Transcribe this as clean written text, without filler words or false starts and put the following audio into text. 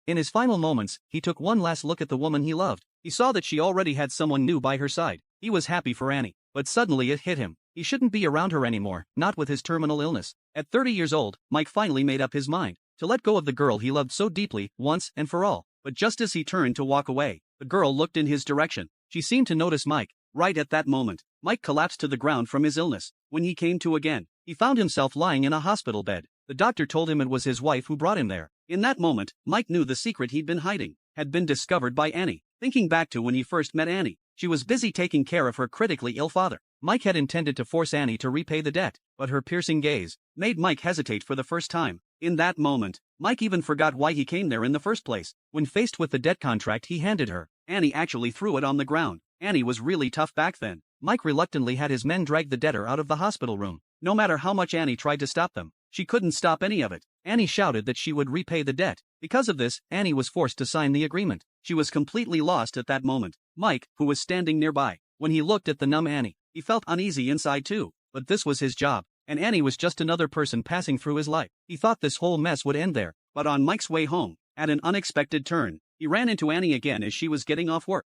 In his final moments, he took one last look at the woman he loved. He saw that she already had someone new by her side. He was happy for Annie, but suddenly it hit him. He shouldn't be around her anymore, not with his terminal illness. At 30 years old, Mike finally made up his mind to let go of the girl he loved so deeply, once and for all. But just as he turned to walk away, the girl looked in his direction. She seemed to notice Mike. Right at that moment, Mike collapsed to the ground from his illness. When he came to again, he found himself lying in a hospital bed. The doctor told him it was his wife who brought him there. In that moment, Mike knew the secret he'd been hiding had been discovered by Annie. Thinking back to when he first met Annie, she was busy taking care of her critically ill father. Mike had intended to force Annie to repay the debt, but her piercing gaze made Mike hesitate for the first time. In that moment, Mike even forgot why he came there in the first place. When faced with the debt contract he handed her, Annie actually threw it on the ground. Annie was really tough back then. Mike reluctantly had his men drag the debtor out of the hospital room. No matter how much Annie tried to stop them, she couldn't stop any of it. Annie shouted that she would repay the debt. Because of this, Annie was forced to sign the agreement. She was completely lost at that moment. Mike, who was standing nearby, when he looked at the numb Annie, he felt uneasy inside too. But this was his job, and Annie was just another person passing through his life. He thought this whole mess would end there, but on Mike's way home, at an unexpected turn, he ran into Annie again as she was getting off work.